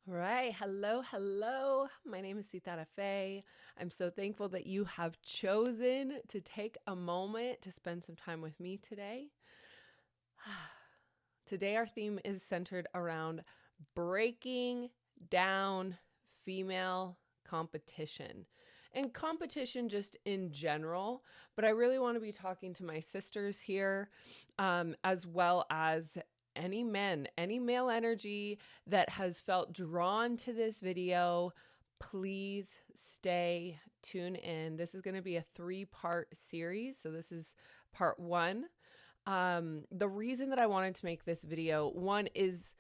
All right. Hello, hello. My name is Sitara Faye. I'm so thankful that you have chosen to take a moment to spend some time with me today. Today, our theme is centered around breaking down female competition and competition just in general. But I really want to be talking to my sisters here, as well as any men, any male energy that has felt drawn to this video. Please stay tuned in. This is going to be a 3-part series. So, this is part 1. The reason that I wanted to make this video, one is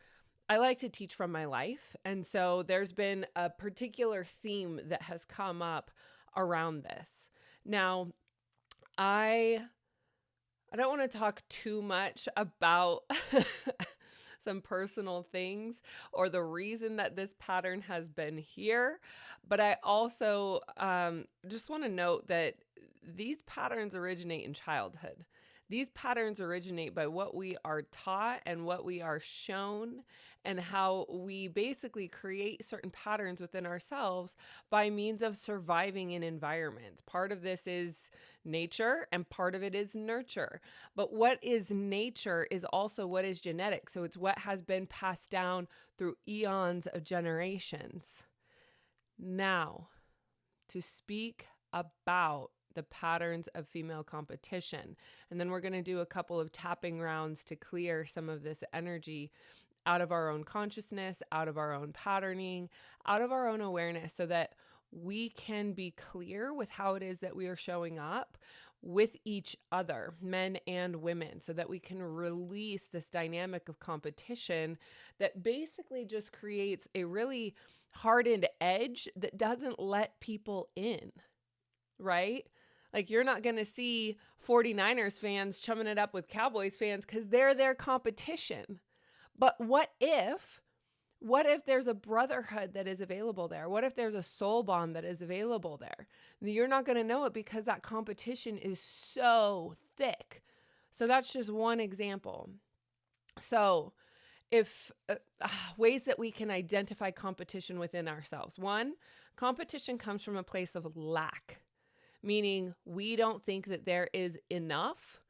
I like to teach from my life. And so there's been a particular theme that has come up around this. Now, I don't want to talk too much about some personal things or the reason that this pattern has been here, but I also just want to note that these patterns originate in childhood. These patterns originate by what we are taught and what we are shown, and how we basically create certain patterns within ourselves by means of surviving in environments. Part of this is nature and part of it is nurture. But what is nature is also what is genetic. So it's what has been passed down through eons of generations. Now, to speak about the patterns of female competition. And then we're going to do a couple of tapping rounds to clear some of this energy out of our own consciousness, out of our own patterning, out of our own awareness, so that we can be clear with how it is that we are showing up with each other, men and women, so that we can release this dynamic of competition that basically just creates a really hardened edge that doesn't let people in, right? Like, you're not going to see 49ers fans chumming it up with Cowboys fans because they're their competition. But what if there's a brotherhood that is available there? What if there's a soul bond that is available there? You're not going to know it because that competition is so thick. So that's just one example. So if ways that we can identify competition within ourselves. One, competition comes from a place of lack, meaning we don't think that there is enough,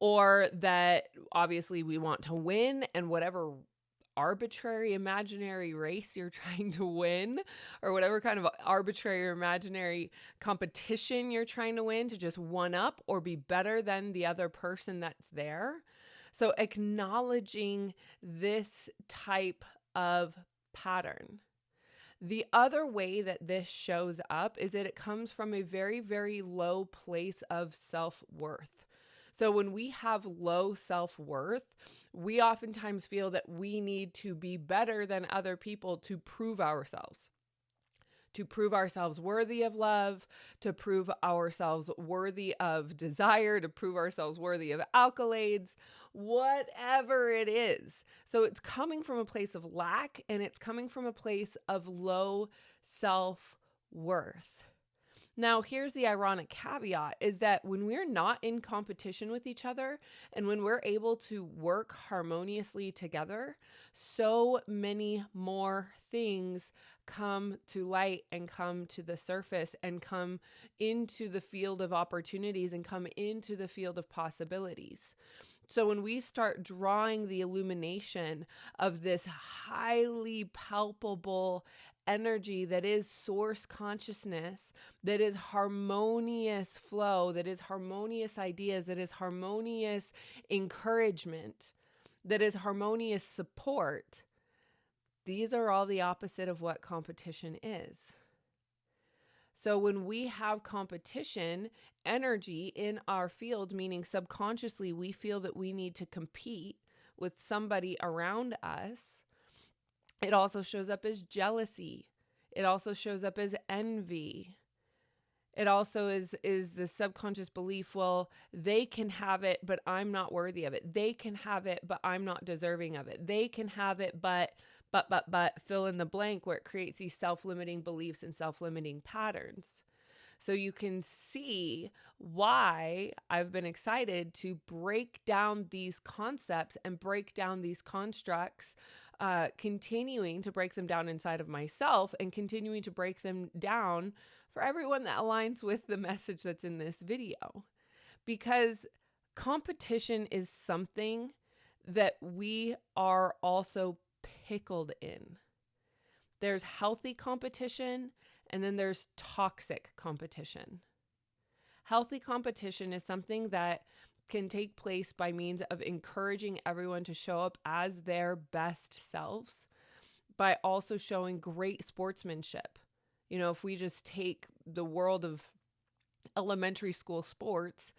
or that obviously we want to win, and whatever arbitrary imaginary race you're trying to win, or whatever kind of arbitrary or imaginary competition you're trying to win, to just one up or be better than the other person that's there. So acknowledging this type of pattern. The other way that this shows up is that it comes from a very, very low place of self-worth. So when we have low self-worth, we oftentimes feel that we need to be better than other people to prove ourselves. To prove ourselves worthy of love, to prove ourselves worthy of desire, to prove ourselves worthy of accolades, whatever it is. So it's coming from a place of lack, and it's coming from a place of low self-worth. Now, here's the ironic caveat, is that when we're not in competition with each other and when we're able to work harmoniously together, so many more things come to light and come to the surface and come into the field of opportunities and come into the field of possibilities. So when we start drawing the illumination of this highly palpable energy that is source consciousness, that is harmonious flow, that is harmonious ideas, that is harmonious encouragement, that is harmonious support, these are all the opposite of what competition is. So when we have competition energy in our field, meaning subconsciously we feel that we need to compete with somebody around us, it also shows up as jealousy. It also shows up as envy. It also is the subconscious belief, well, they can have it, but I'm not worthy of it. They can have it, but I'm not deserving of it. They can have it, but fill in the blank, where it creates these self-limiting beliefs and self-limiting patterns. So you can see why I've been excited to break down these concepts and break down these constructs continuing to break them down inside of myself and continuing to break them down for everyone that aligns with the message that's in this video. Because competition is something that we are also pickled in. There's healthy competition, and then there's toxic competition. Healthy competition is something that can take place by means of encouraging everyone to show up as their best selves, by also showing great sportsmanship. You know, if we just take the world of elementary school sports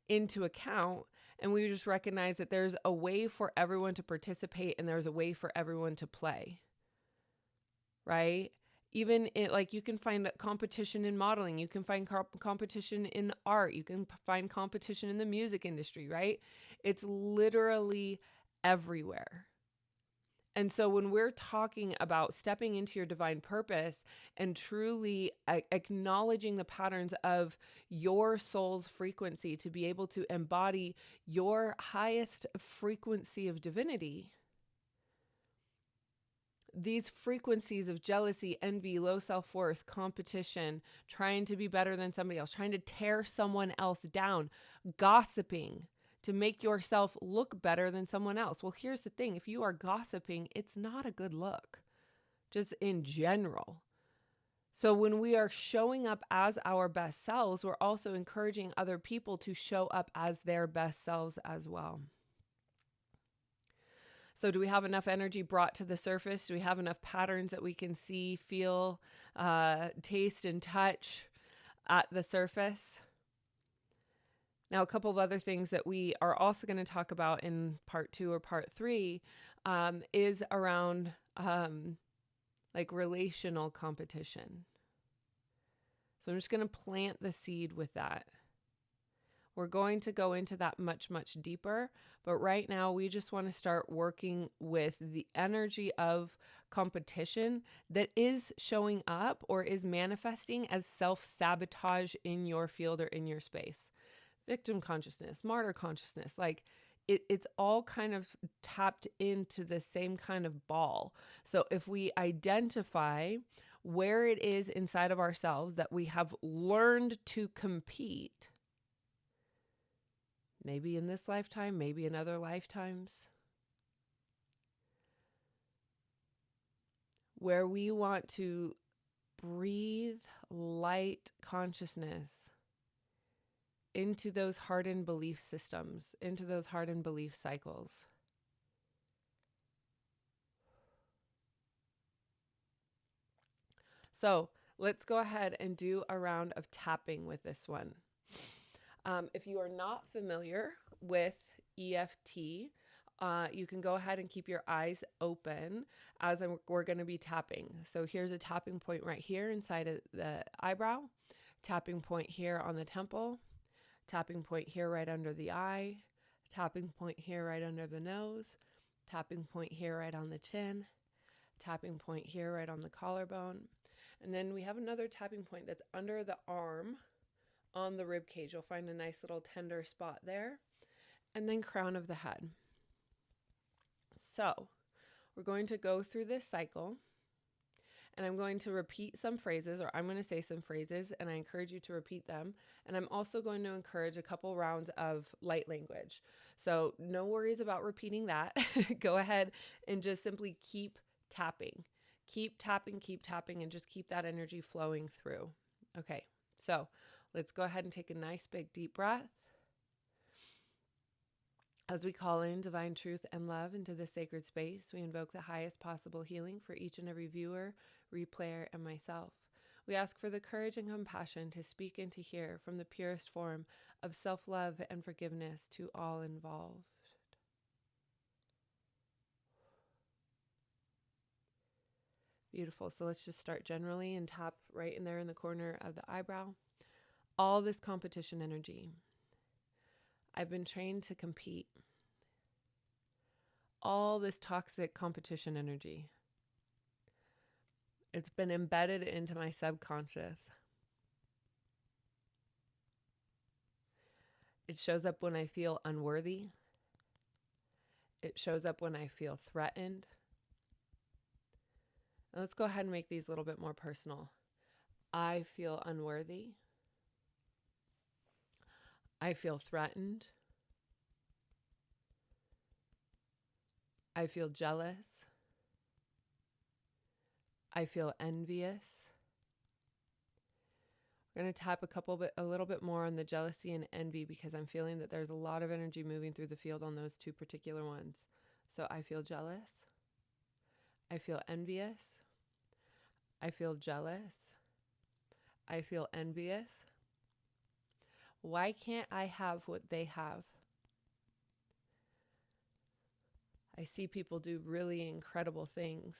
into account, and we just recognize that there's a way for everyone to participate and there's a way for everyone to play, right? Even like you can find competition in modeling, you can find competition in art, you can find competition in the music industry, right? It's literally everywhere. And so when we're talking about stepping into your divine purpose and truly acknowledging the patterns of your soul's frequency to be able to embody your highest frequency of divinity, these frequencies of jealousy, envy, low self-worth, competition, trying to be better than somebody else, trying to tear someone else down, gossiping to make yourself look better than someone else. Well, here's the thing. If you are gossiping, it's not a good look, just in general. So when we are showing up as our best selves, we're also encouraging other people to show up as their best selves as well. So do we have enough energy brought to the surface? Do we have enough patterns that we can see, feel, taste, and touch at the surface? Now, a couple of other things that we are also going to talk about in part 2 or part 3 is around like relational competition. So I'm just going to plant the seed with that. We're going to go into that much, much deeper. But right now, we just want to start working with the energy of competition that is showing up or is manifesting as self-sabotage in your field or in your space. Victim consciousness, martyr consciousness, like it's all kind of tapped into the same kind of ball. So if we identify where it is inside of ourselves that we have learned to compete, maybe in this lifetime, maybe in other lifetimes, where we want to breathe light consciousness into those hardened belief systems, into those hardened belief cycles. So let's go ahead and do a round of tapping with this one. If you are not familiar with EFT, you can go ahead and keep your eyes open as we're going to be tapping. So here's a tapping point right here inside of the eyebrow, tapping point here on the temple, tapping point here right under the eye, tapping point here right under the nose, tapping point here right on the chin, tapping point here right on the collarbone. And then we have another tapping point that's under the arm on the rib cage. You'll find a nice little tender spot there. And then crown of the head. So we're going to go through this cycle. And I'm going to repeat some phrases, or I'm going to say some phrases, and I encourage you to repeat them. And I'm also going to encourage a couple rounds of light language. So no worries about repeating that. Go ahead and just simply keep tapping. Keep tapping, and just keep that energy flowing through. Okay, so let's go ahead and take a nice big deep breath. As we call in divine truth and love into this sacred space, we invoke the highest possible healing for each and every viewer, replayer, and myself. We ask for the courage and compassion to speak and to hear from the purest form of self-love and forgiveness to all involved. Beautiful. So let's just start generally and tap right in there in the corner of the eyebrow. All this competition energy. I've been trained to compete. All this toxic competition energy. It's been embedded into my subconscious. It shows up when I feel unworthy. It shows up when I feel threatened. Let's go ahead and make these a little bit more personal. I feel unworthy. I feel threatened. I feel jealous. I feel envious. We're going to tap a little bit more on the jealousy and envy because I'm feeling that there's a lot of energy moving through the field on those two particular ones. So I feel jealous. I feel envious. I feel jealous. I feel envious. Why can't I have what they have? I see people do really incredible things.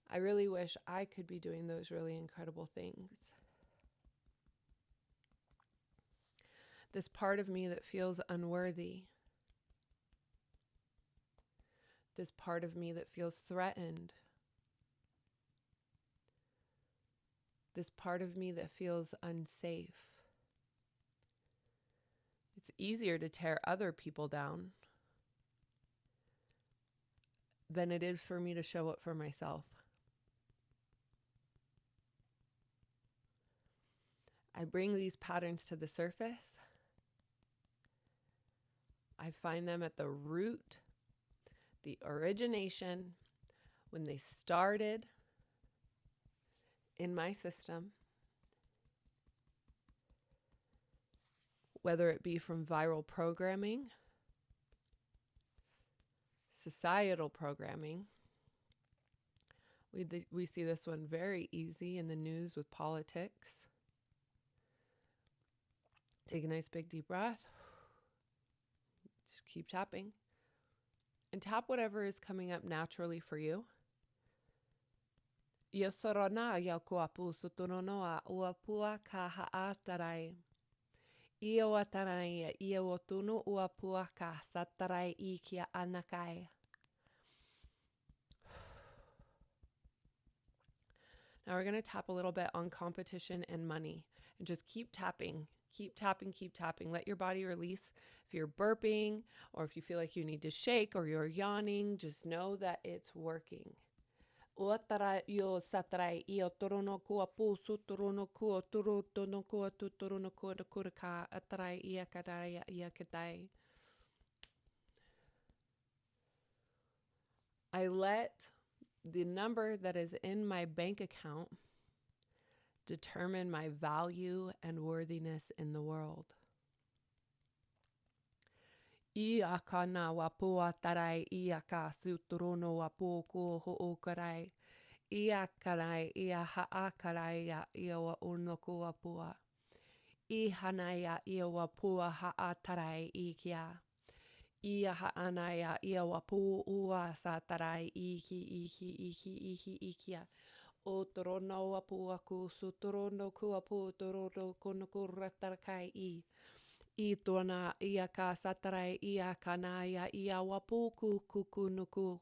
I really wish I could be doing those really incredible things. This part of me that feels unworthy. This part of me that feels threatened. This part of me that feels unsafe. It's easier to tear other people down than it is for me to show up for myself. I bring these patterns to the surface. I find them at the root, the origination, when they started in my system, whether it be from viral programming, societal programming. We see this one very easy in the news with politics. Take a nice big deep breath. Just keep tapping. And tap whatever is coming up naturally for you. Yosorona yakuapu suturonoa uapua ka haatarai. Ioatarai iowotunu uapua ka satarai ikia anakai. Now we're going to tap a little bit on competition and money. And just keep tapping. Keep tapping, keep tapping. Let your body release. If you're burping or if you feel like you need to shake or you're yawning, just know that it's working. Uatara yo satarai io torono kua pusu torono kua turu tono kua tutorono kua kuraka atarai ia kadai ia kadai. I let the number that is in my bank account determine my value and worthiness in the world. Ia kana wapua tarai ia ka sutorono wapu ko ho'okarai. Ia karai ia ha'akarai ia wa unoku wapua. I hanaya ia wapua ha'atarai ikia. Ia ha'anaya ia wapu ua satarai ikia. O torono wapua ku sutorono kuapu torono konoku ratarakai i. I tona ia ka satarai ia kanaya ia wapuku kukunuku.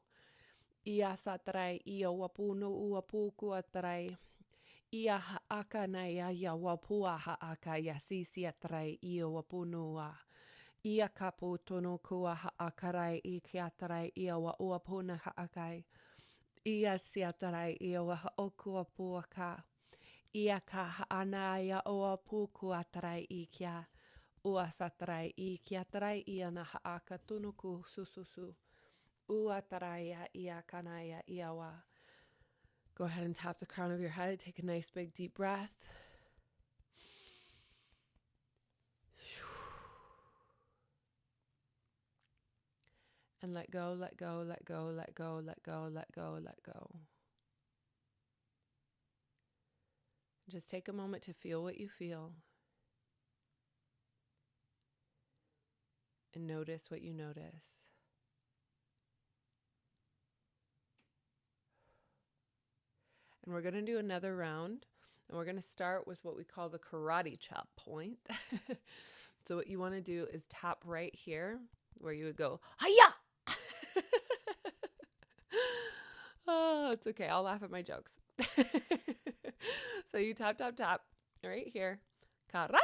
Ia satarai ia wapuno uapuku atarai. Ia haakanaya ia wapua haaka ia sisi atarai ia wapunua. Ia kapu tono kua haakarai i kiatarai ia wa uapuna haakai. Ia siatarai ia wa haokua puaka. Ia ka haanaya oapuku atarai i kia. Ua satarai I kiatarai ia na haaka tunuku sususu. Ua taraia ia kanaya iawa. Go ahead and tap the crown of your head. Take a nice big deep breath. And let go, let go, let go, let go, let go, let go, let go. Just take a moment to feel what you feel. And notice what you notice. And we're going to do another round. And we're going to start with what we call the karate chop point. So what you want to do is tap right here where you would go, hiya! Oh, it's okay. I'll laugh at my jokes. So you tap, tap, tap right here. Karate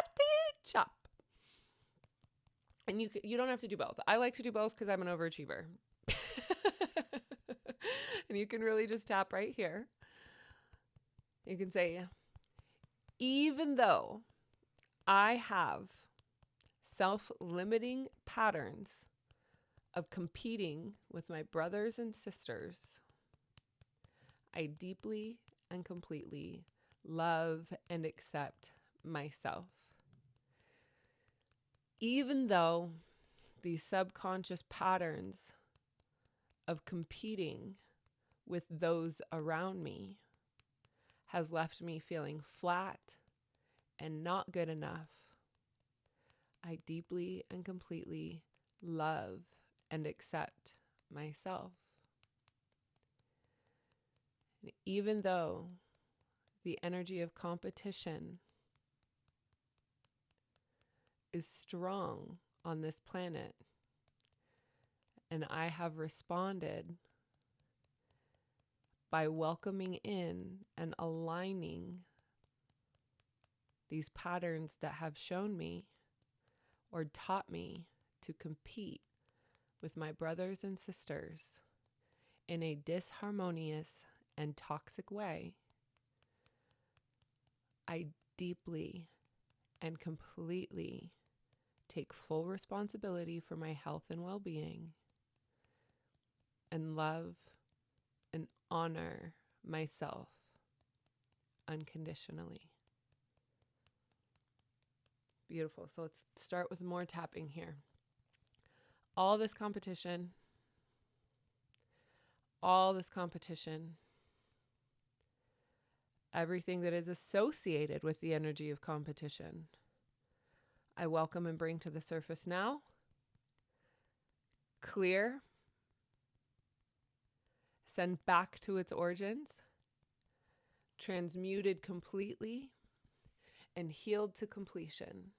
chop. And you don't have to do both. I like to do both because I'm an overachiever. And you can really just tap right here. You can say, even though I have self-limiting patterns of competing with my brothers and sisters, I deeply and completely love and accept myself. Even though these subconscious patterns of competing with those around me has left me feeling flat and not good enough, I deeply and completely love and accept myself. And even though the energy of competition is strong on this planet, and I have responded by welcoming in and aligning these patterns that have shown me or taught me to compete with my brothers and sisters in a disharmonious and toxic way, I deeply and completely take full responsibility for my health and well-being and love and honor myself unconditionally. Beautiful. So let's start with more tapping here. All this competition, everything that is associated with the energy of competition, I welcome and bring to the surface now. Clear. Send back to its origins. Transmuted completely and healed to completion.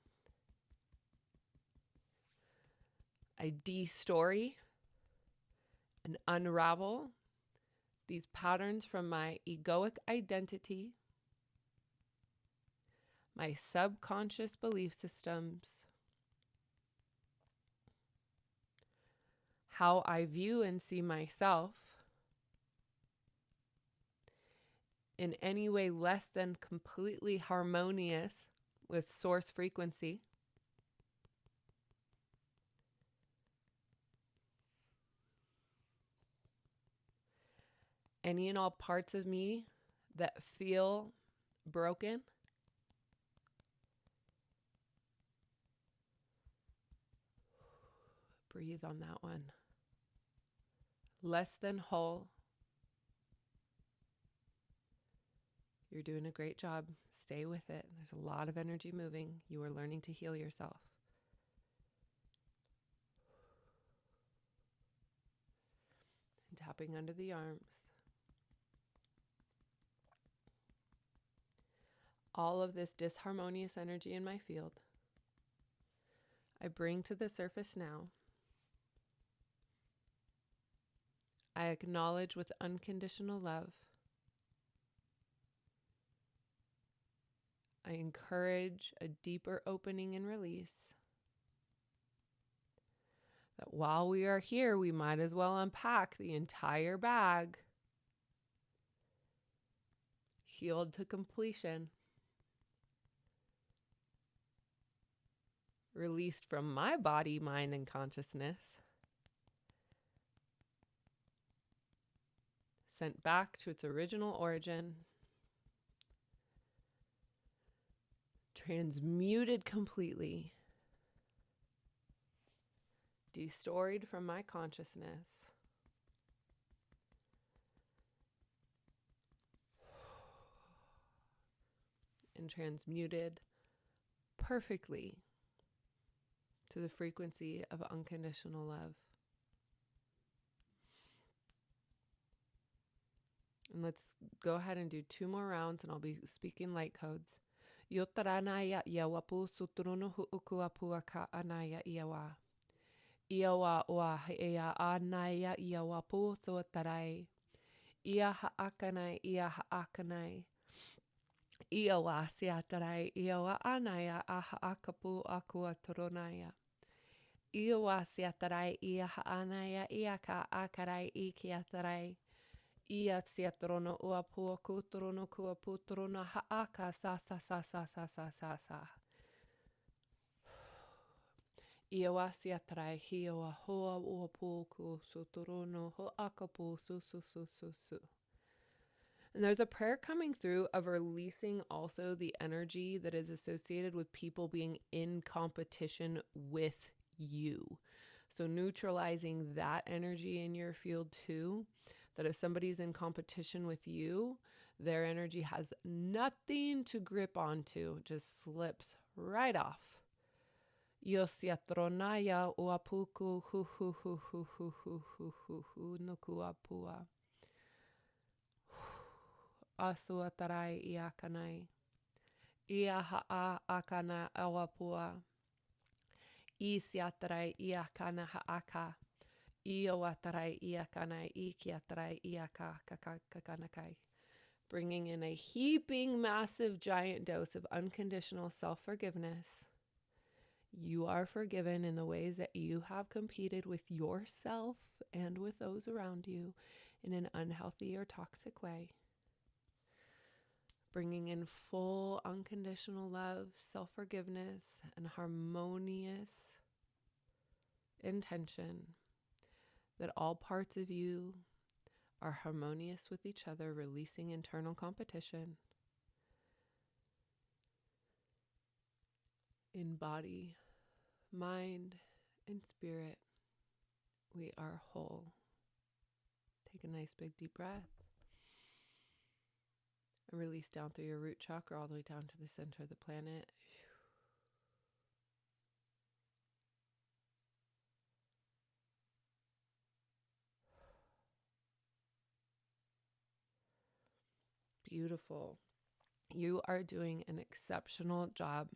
I de-story and unravel these patterns from my egoic identity, my subconscious belief systems, how I view and see myself in any way less than completely harmonious with source frequency. Any and all parts of me that feel broken, breathe on that one. Less than whole. You're doing a great job. Stay with it. There's a lot of energy moving. You are learning to heal yourself. And tapping under the arms. All of this disharmonious energy in my field, I bring to the surface now. I acknowledge with unconditional love. I encourage a deeper opening and release. That while we are here, we might as well unpack the entire bag. Healed to completion. Released from my body, mind, and consciousness. Sent back to its original origin. Transmuted completely. Destoried from my consciousness. And transmuted perfectly to the frequency of unconditional love. And let's go ahead and do 2 more rounds, and I'll be speaking light codes. Yotaranaya iawapu suturuno huukuapua ka anaya iawa. Iawa wa ea anaya iawapu sotarai. Ia haakanai, ia haakanai. Iawa siatarai, iawa anaya aha akapu akua toronaya. Iwa siatarai ia haanaya ia ka akarai ikiatarai. Ia siatrono ua pua kutrono kua putrono haaka sa sa sa sa sa sa sa sa. Iwa siatarai hiwa hoa ua pua ku sutrono ho akapu su su su su su. And there's a prayer coming through of releasing also the energy that is associated with people being in competition with you. So neutralizing that energy in your field too, that if somebody's in competition with you, their energy has nothing to grip onto, just slips right off. Yosiatronaya uapuku hu hu hu hu hu hu hu hu hu nukuapua. Asuatarai iakanai. Ia ha'a akana awapua. Isiatarai iakana ha'aka. Iowatarai iakanai ikiatarai iaka kakanakai. Bringing in a heaping, massive, giant dose of unconditional self-forgiveness. You are forgiven in the ways that you have competed with yourself and with those around you in an unhealthy or toxic way. Bringing in full unconditional love, self-forgiveness, and harmonious intention that all parts of you are harmonious with each other, releasing internal competition. In body, mind, and spirit, we are whole. Take a nice big deep breath. And release down through your root chakra all the way down to the center of the planet. Beautiful. You are doing an exceptional job.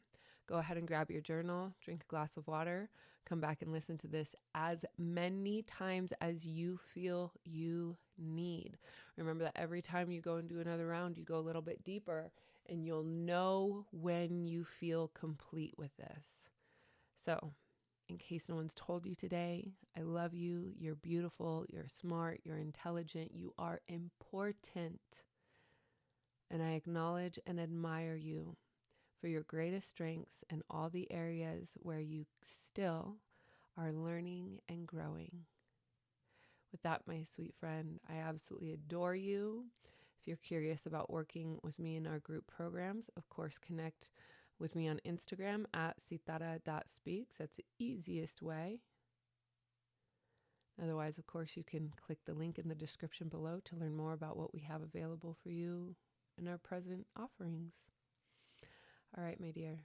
Go ahead and grab your journal, drink a glass of water, come back and listen to this as many times as you feel you need. Remember that every time you go and do another round, you go a little bit deeper, and you'll know when you feel complete with this. So, in case no one's told you today, I love you. You're beautiful. You're smart. You're intelligent. You are important. And I acknowledge and admire you for your greatest strengths and all the areas where you still are learning and growing. With that, my sweet friend, I absolutely adore you. If you're curious about working with me in our group programs, of course, connect with me on Instagram at sitara.speaks. That's the easiest way. Otherwise, of course, you can click the link in the description below to learn more about what we have available for you in our present offerings. All right, my dear.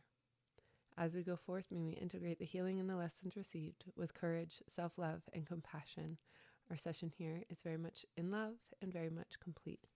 As we go forth, may we integrate the healing and the lessons received with courage, self-love, and compassion. Our session here is very much in love and very much complete.